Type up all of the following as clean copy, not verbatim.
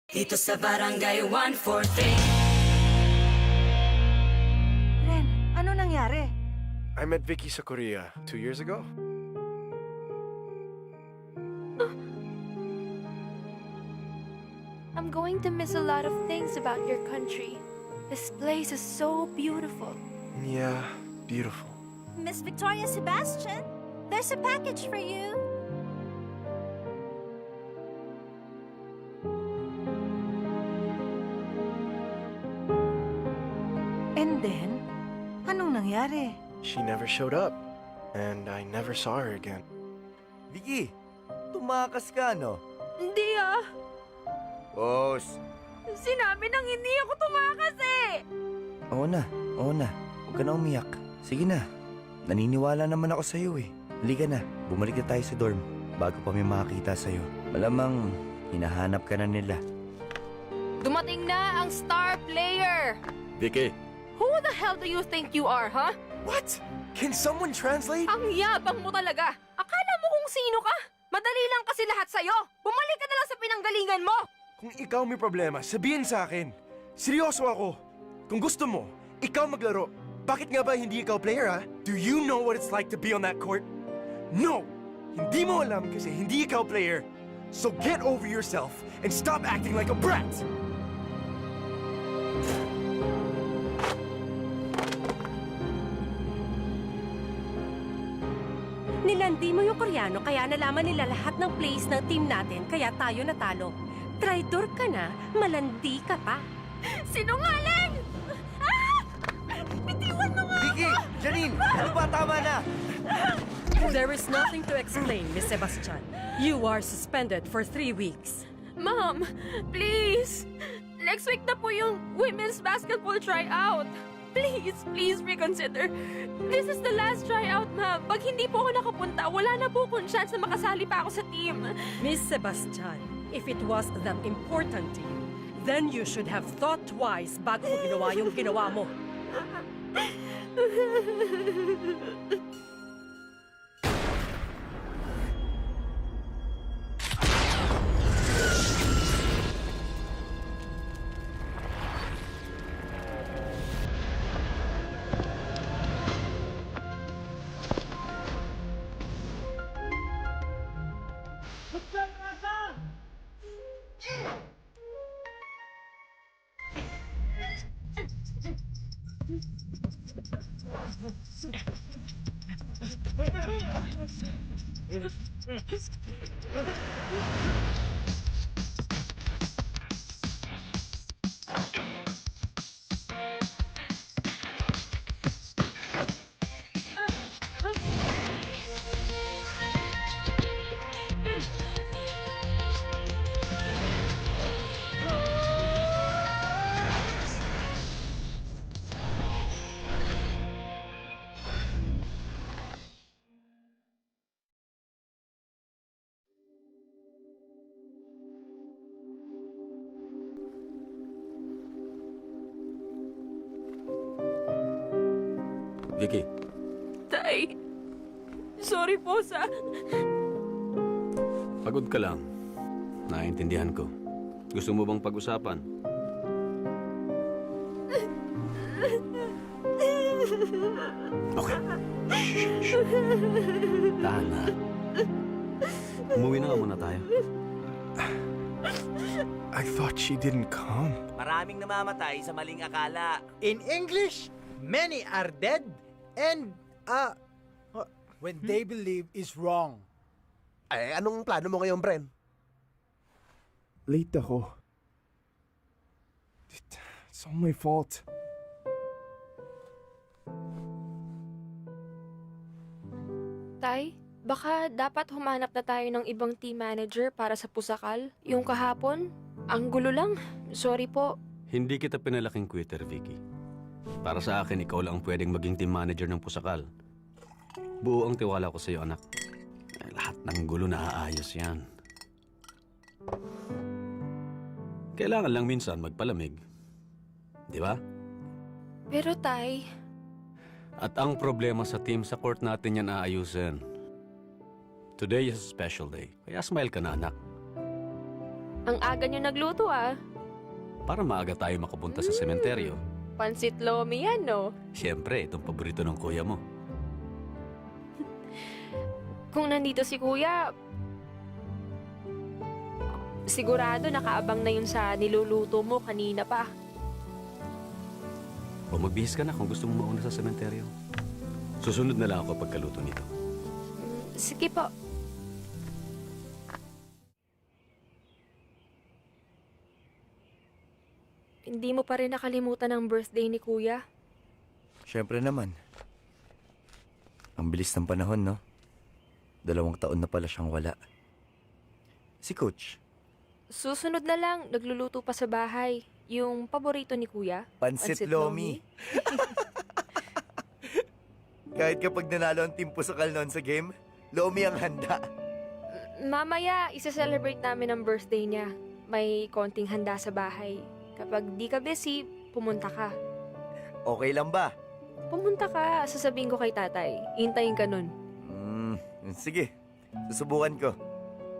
Dito sa Barangay 143. Ren, ano nangyari? I met Vicky sa Korea 2 years ago. I'm going to miss a lot of things about your country. This place is so beautiful. Yeah, beautiful. Miss Victoria Sebastian, there's a package for you. And then, anong nangyari? She never showed up, and I never saw her again. Vicky, tumakas ka, no? Hindi ah. Boss. Sinabi nang hindi ako tumakas eh. Oo na. Huwag ka na umiyak. Sige na. Naniniwala naman ako sa'yo eh. Halika na, bumalik na tayo sa dorm bago pa may makakita sa'yo. Malamang, hinahanap ka na nila. Dumating na ang star player. Vicky, Who the hell do you think you are, huh? What? Can someone translate? Ang yabang mo talaga. Akala mo kung sino ka? Madali lang kasi lahat sa'yo. Bumalik ka na lang sa pinanggalingan mo. Kung ikaw may problema, sabihin sa akin. Seryoso ako. Kung gusto mo, ikaw maglaro. Bakit nga ba hindi ikaw player, ha? Do you know what it's like to be on that court? No! Hindi mo alam kasi hindi ikaw player. So get over yourself and stop acting like a brat! Nilandi mo yung Koreano kaya nalaman nila lahat ng plays ng team natin kaya tayo natalo. Traidor ka na, malandi ka pa. Sinungaling! Ah! Bitiwan mo nga! Vicky! Janine! Ano ba? Tama na! There is nothing to explain, Miss Sebastian. You are suspended for 3 weeks. Ma'am, please. Next week na po yung women's basketball tryout. Please reconsider. This is the last tryout, ma'am. Pag hindi po ako nakapunta, wala na po akong chance na makasali pa ako sa team. Miss Sebastian, if it was that important to you, then you should have thought twice bago mo ginawa yung ginawa mo. Vicky, Tay, sorry po sa... pagod ka lang. Naiintindihan ko. Gusto mo bang pag-usapan? Okay. Shh. Tahan na. Umuwi na nga muna tayo. I thought she didn't come. Maraming namamatay sa maling akala. In English, many are dead and when they believe is wrong. Eh, anong plano mo ngayon, Bren? Late ako. It's all my fault. Tay, baka dapat humanap na tayo ng ibang team manager para sa Pusakal. Yung kahapon, ang gulo lang. Sorry po. Hindi kita pinalaking quitter, Vicky. Para sa akin, ikaw lang ang pwedeng maging team manager ng Pusakal. Buo ang tiwala ko sa iyo, anak. Lahat ng gulo naaayos yan. Kailangan lang minsan magpalamig. Di ba? Pero Tay, At ang problema sa team sa court natin yan aayusin. Today is a special day. Kaya smile ka na, anak. Ang aga niyo nagluto ah. Para maaga tayo makapunta sa sementeryo. Pansit lomi yan, no? Siyempre, itong paborito ng kuya mo. Kung nandito si kuya, sigurado nakaabang na yun sa niluluto mo kanina pa. O magbihis ka na kung gusto mo mauna sa sementeryo. Susunod na lang ako pagkaluto nito. Sige po. Hindi mo pa rin nakalimutan ang birthday ni kuya? Siyempre naman. Ang bilis ng panahon, no? 2 taon na pala siyang wala. Si Coach, Susunod na lang, nagluluto pa sa bahay. Yung paborito ni kuya? Pansit Lomi. Kahit kapag nanalo ang Team Pusakal noon sa game, Lomi ang handa. Mamaya, isa-celebrate namin ang birthday niya. May konting handa sa bahay. Kapag di ka busy, pumunta ka. Okay lang ba? Pumunta ka, sasabihin ko kay tatay. Hintayin ka nun. Sige, susubukan ko.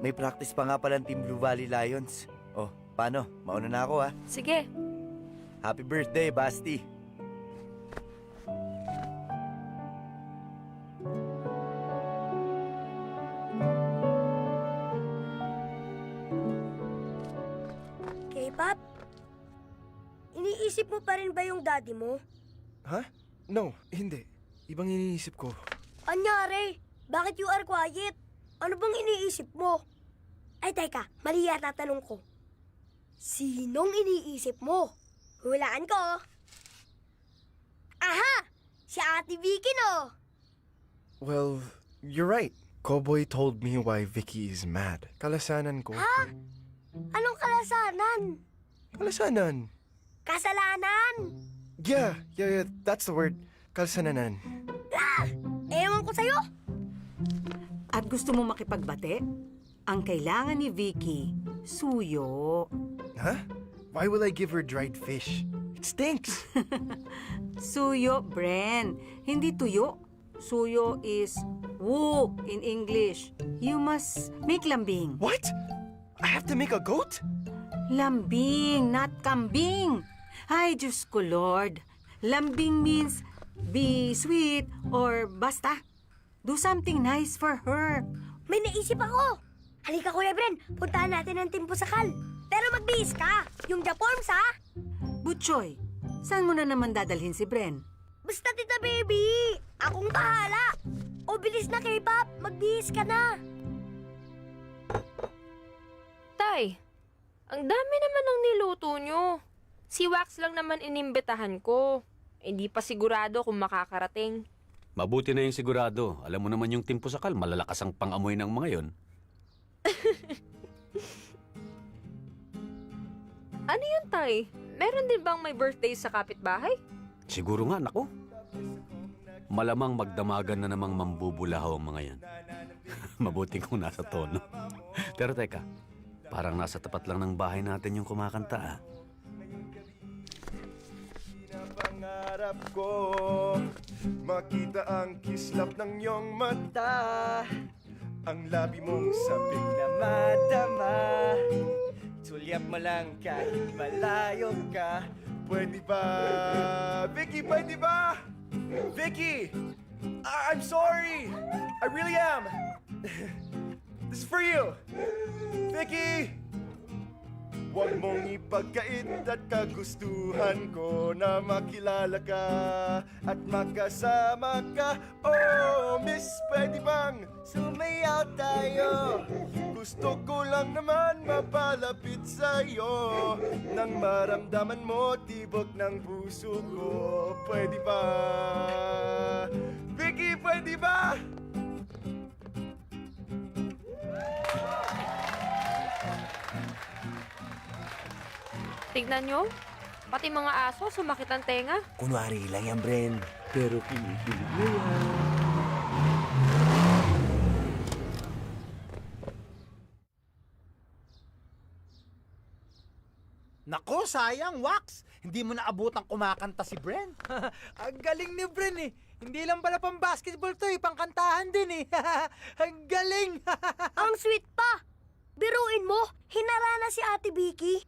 May practice pa nga pala ang Team Blue Valley Lions. Oh, paano? Mauna na ako, ha? Sige. Happy birthday, Basti. K-pop? Iniisip mo pa rin ba yung daddy mo? Ha? No, hindi. Ibang iniisip ko. Anyari? Bakit you are quiet? Ano bang iniisip mo? Ay, teka. Mali yata tanong ko. Sinong iniisip mo? Hulaan ko. Aha! Si Ate Vicky, no? Well, you're right. Cowboy told me why Vicky is mad. Kalasanan ko. Ha? Anong kalasanan? Kalasanan? Kasalanan? Yeah, that's the word. Kalsananan. Ewan ko sa'yo. At gusto mo makipagbate? Ang kailangan ni Vicky, suyo. Huh? Why will I give her dried fish? It stinks. Suyo, Bren. Hindi tuyo. Suyo is woo in English. You must make lambing. What? I have to make a goat? Lambing, not kambing. Ay, Diyos ko, Lord. Lambing means be sweet or basta. Do something nice for her. May naisip ako. Halika, Kuya Bren. Puntahan natin ang Team Pusakal. Pero magbihis ka. Yung Japorms, ha? Butchoy, saan mo na naman dadalhin si Bren? Basta, Tita Baby. Akong bahala. O, bilis na, K-pop. Magbihis ka na. Tay, ang dami naman ng niluto nyo. Si Wax lang naman inimbitahan ko. Hindi pa sigurado kung makakarating. Mabuti na yung sigurado. Alam mo naman yung Team Pusakal, malalakas ang pangamoy ng mga yon. Ano yun, Tay? Meron din bang may birthday sa kapitbahay? Siguro nga, nako. Malamang magdamagan na namang mambubulahaw ang mga yan. Mabuti kung nasa tono. Pero teka, parang nasa tapat lang ng bahay natin yung kumakanta, ah. Pangarap ko makita ang kislap ng iyong mata, ang labi mong sabik na madama, sulyap mo lang kahit malayo ka. Pwede ba? Vicky, pwede ba? Vicky! I'm sorry! I really am! This is for you! Vicky! Huwag mong ipagkait at kagustuhan ko na makilala ka at makasama ka. Oh, miss, pwede bang sumayaw tayo? Gusto ko lang naman mapalapit sa'yo nang maramdaman mo tibok ng puso ko. Pwede ba? Vicky, pwede ba? Tignan nyo, pati mga aso sumakit ang tenga. Kunwari lang yan, Bren. Pero kinikilig mo yan. Nako, sayang, Wax. Hindi mo naabutang kumakanta si Bren. Ang galing ni Bren eh. Hindi lang pala pang basketball to eh, pang kantahan din eh. Ang galing. Ang sweet pa. Biruin mo, hinara na si Ate Vicky.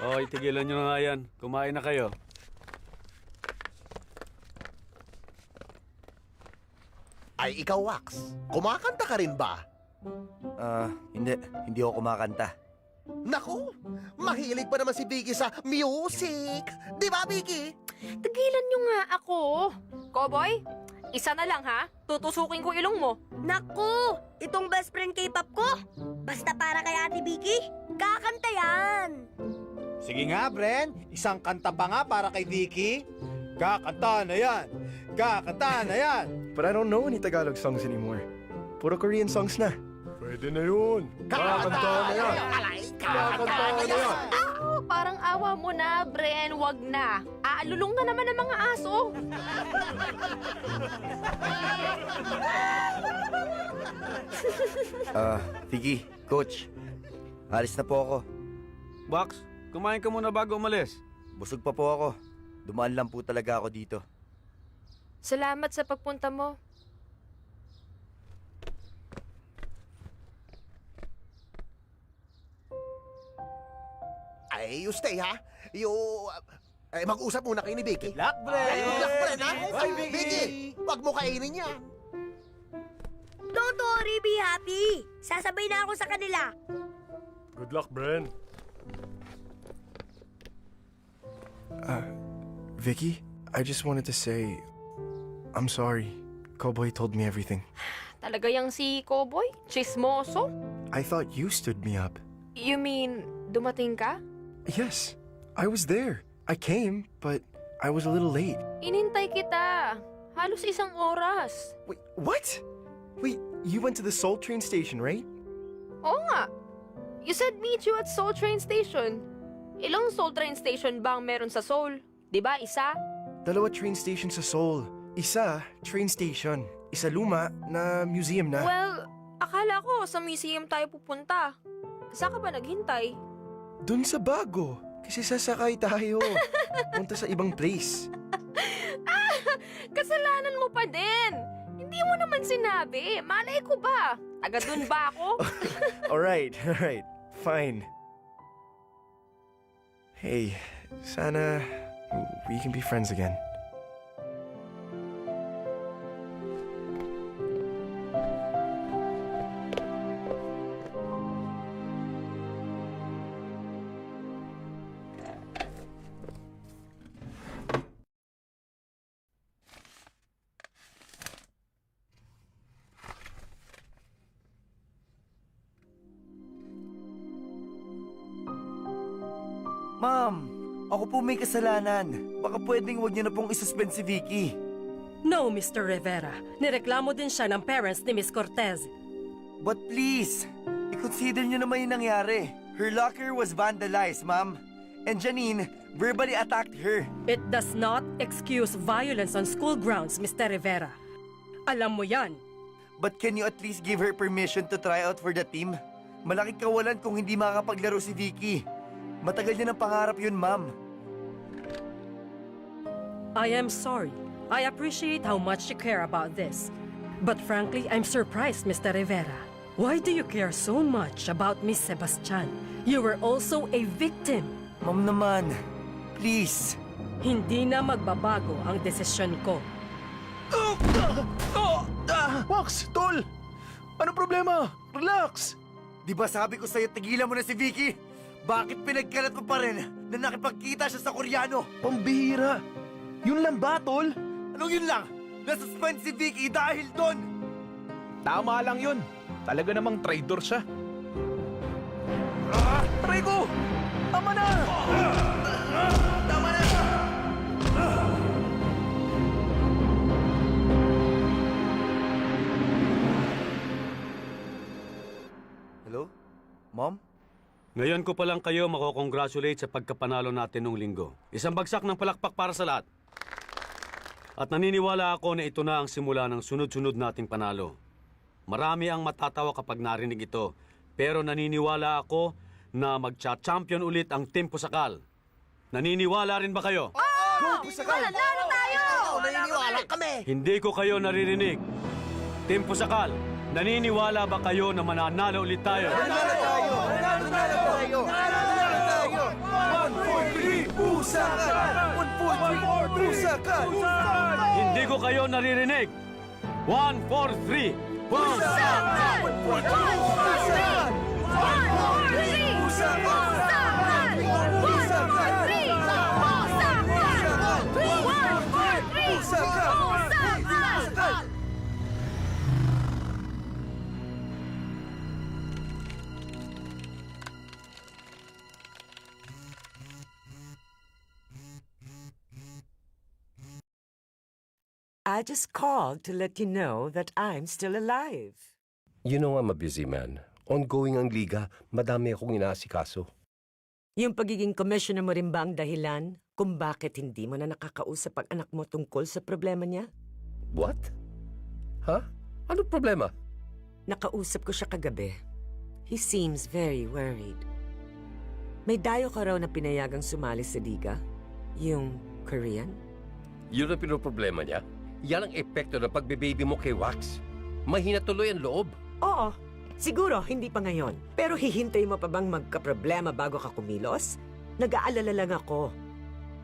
Oy, tigilan nyo na nga yan. Kumain na kayo. Ay, ikaw, Wax. Kumakanta ka rin ba? Hindi. Hindi ako kumakanta. Naku, mahilig pa naman si Vicky sa music. Di ba, Vicky? Tigilan nyo nga ako. Cowboy, isa na lang ha. Tutusukin ko ilong mo. Naku, itong best friend K-pop ko. Basta para kay Ate Vicky, kakanta yan. Sige nga, Bren. Isang kanta pa nga para kay Vicky. Kakanta na yan. Kakanta na yan. But I don't know any Tagalog songs anymore. Puro Korean songs na. Pwede na yun. Kakanta na yan. Kakanta na yan. Oh, parang awa mo na, Bren. Wag na. Aalulong na naman ang mga aso. Vicky, Coach. Alis na po ako. Wax, kumain ka muna bago umalis. Busog pa po ako. Dumaan lang po talaga ako dito. Salamat sa pagpunta mo. Ay, you stay, ha? Mag-usap muna kayo ni Vicky. Good luck, Bren. Ay, good luck, Bren, ha? Bye, Ay, Vicky. Vicky, wag mo kainin yan. Don't worry, be happy. Sasabay na ako sa kanila. Good luck, Bren. Vicky, I just wanted to say, I'm sorry. Cowboy told me everything. Talaga yang si Cowboy? Chismoso? I thought you stood me up. You mean, dumating ka? Yes, I was there. I came, but I was a little late. Inintay kita. Halos isang oras. Wait, what? Wait, you went to the Seoul train station, right? Oo nga. You said meet you at Seoul train station. Ilang Seoul train station ba ang meron sa Seoul? Di ba, isa? Dalawa train station sa Seoul. Isa, train station. Isa luma na museum na. Well, akala ko sa museum tayo pupunta. Saan ka ba naghintay? Dun sa bago. Kasi sasakay tayo. Punta sa ibang place. Kasalanan mo pa din. Hindi mo naman sinabi. Malay ko ba? Taga dun ba ako? Alright. Fine. Hey, sana we can be friends again. Ma'am, ako po may kasalanan. Baka pwedeng huwag niyo na pong isuspend si Vicky. No, Mr. Rivera. Nireklamo din siya ng parents ni Miss Cortez. But please, i-consider niyo naman yung nangyari. Her locker was vandalized, ma'am. And Janine verbally attacked her. It does not excuse violence on school grounds, Mr. Rivera. Alam mo yan. But can you at least give her permission to try out for the team? Malaking kawalan kung hindi makakapaglaro si Vicky. Matagal niya ng pangarap yun, ma'am. I am sorry. I appreciate how much you care about this. But frankly, I'm surprised, Mr. Rivera. Why do you care so much about Miss Sebastian? You were also a victim. Ma'am naman, please. Hindi na magbabago ang desisyon ko. Wax, tol! Anong problema? Relax! Di ba sabi ko sa'yo, tigilan mo na si Vicky? Bakit pinagkalat mo pa rin na nakipagkita siya sa Koreano? Pambihira! Yun lang ba, tol? Anong yun lang? Nasuspend si Vicky dahil doon! Tama lang yun. Talaga namang traitor siya. Aray ko! Tama na! Tama na! Hello? Mom? Ngayon ko pa lang kayo makokongratulate sa pagkapanalo natin nung linggo. Isang bagsak ng palakpak para sa lahat. At naniniwala ako na ito na ang simula ng sunod-sunod nating panalo. Marami ang matatawa kapag narinig ito, pero naniniwala ako na magcha-champion ulit ang Team Pusakal. Naniniwala rin ba kayo? Go, Pusakal! Mananalo tayo! Naniniwala kami! Hindi ko kayo naririnig. Team Pusakal, naniniwala ba kayo na mananalo ulit tayo? Nanalo tayo! Nanalo tayo! Nanalo tayo! 1, 4, 3, pusakan! 1, 4, 3, pusakan! Hindi ko kayo naririnig. 1, 4, 3, pusakan! 1, 4, 3, pusakan! 1, 4, 3, pusakan! 1, 4, 3, pusakan! I just called to let you know that I'm still alive. You know I'm a busy man. Ongoing ang liga, madami akong inaasikaso. Yung pagiging commissioner mo rin ba ang dahilan kung bakit hindi mo na nakakausap ang anak mo tungkol sa problema niya? What? Ha? Anong problema? Nakausap ko siya kagabi. He seems very worried. May dayo ka raw na pinayagang sumali sa liga? Yung Korean? Yun ang pinoproblema niya? Yan ang epekto ng pagbe-baby mo kay Wax. Mahina tuloy ang loob. Oo, siguro hindi pa ngayon. Pero hihintay mo pa bang magka-problema bago ka kumilos? Nag-aalala lang ako.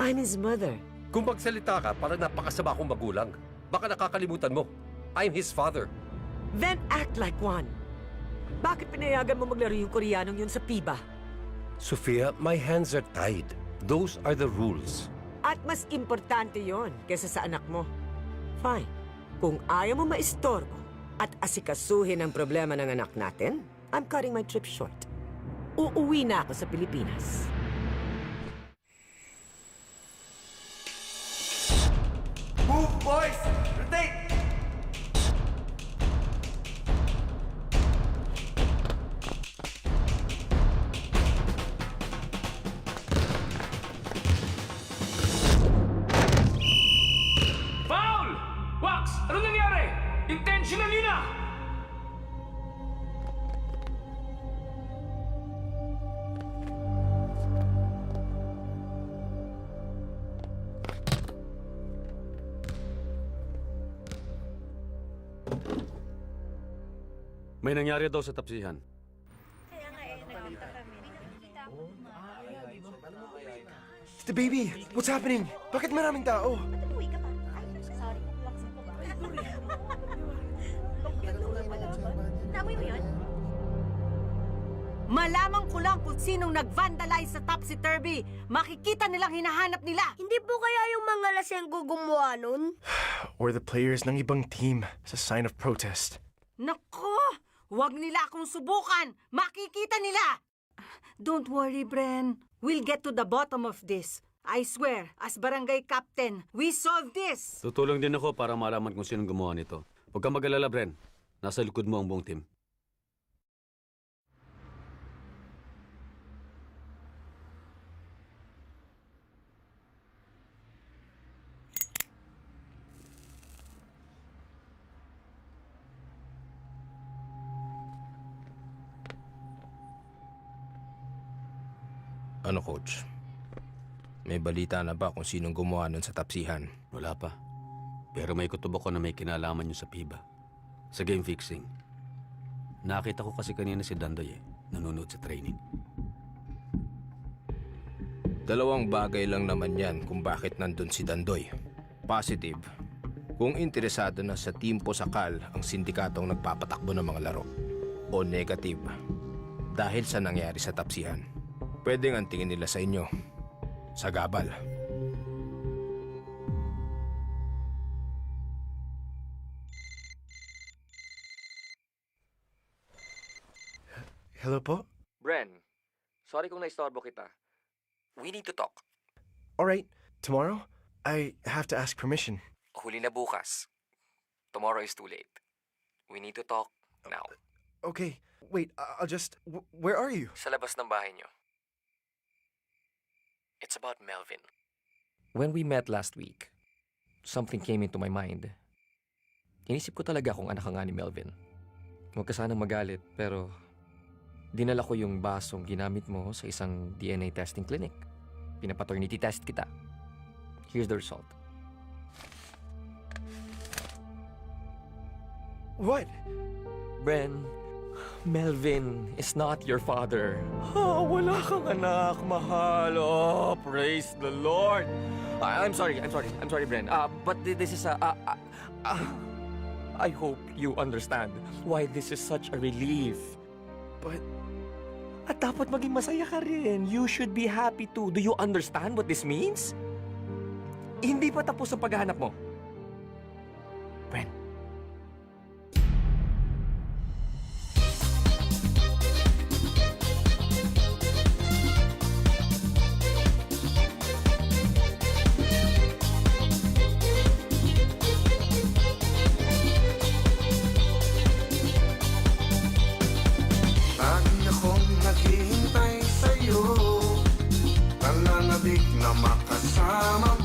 I'm his mother. Kung magsalita ka, parang napakasama akong magulang. Baka nakakalimutan mo. I'm his father. Then act like one. Bakit pinayagan mo maglaro yung Koreanong yun sa PIBA? Sofia, my hands are tied. Those are the rules. At mas importante yon kesa sa anak mo. Fine. Kung ayaw mo maistorbo at asikasuhin ang problema ng anak natin, I'm cutting my trip short. Uuwi na ako sa Pilipinas. Move, boys! Rotate! Foul! Wax! Ano nangyari? Intentional yun ah! May nangyari daw sa tapsihan. The baby! What's happening? Bakit maraming tao? Malaman ko lang kung sinong nag-vandalize sa topsy-turvy. Makikita nilang hinahanap nila. Hindi po kaya yung mga lasenggo gumawa nun? Or the players ng ibang team as a sign of protest. Nako! Huwag nila akong subukan. Makikita nila. Don't worry, Bren. We'll get to the bottom of this. I swear, as barangay captain, we solve this. Tutulong din ako para malaman kung sinong gumawa nito. Huwag kang mag-alala, Bren. Nasa likod mo ang buong team. Ano, Coach? May balita na ba kung sinong gumawa nun sa tapsihan? Wala pa. Pero may kutob ako na may kinalaman yun sa PIBA. Sa game fixing. Nakita ko kasi kanina si Dandoy nanonood sa training. Dalawang bagay lang naman yan kung bakit nandun si Dandoy. Positive, kung interesado na sa Team Posakal ang sindikatong nagpapatakbo ng mga laro. O negative, dahil sa nangyari sa tapsihan. Pwedeng ang tingin nila sa inyo, sa gabal. Hello po? Bren, sorry kung naistorbo kita. We need to talk. Alright, tomorrow? I have to ask permission. Huli na bukas. Tomorrow is too late. We need to talk now. Okay, wait, I'll just... where are you? Sa labas ng bahay niyo. It's about Melvin. When we met last week, something came into my mind. Inisip ko talaga kung anak ka nga ni Melvin. Huwag ka sanang magalit, pero dinala ko yung basong ginamit mo sa isang DNA testing clinic. Pinapaternity test kita. Here's the result. What? Bren, Melvin is not your father. Wala kang anak, mahal. Oh, praise the Lord. I'm sorry, Bren. But this is I hope you understand why this is such a relief. But, at dapat maging masaya ka rin. You should be happy too. Do you understand what this means? Hindi pa tapos ang paghahanap mo. Bren. Lagi akong naghihintay sa'yo, nananabik na makasama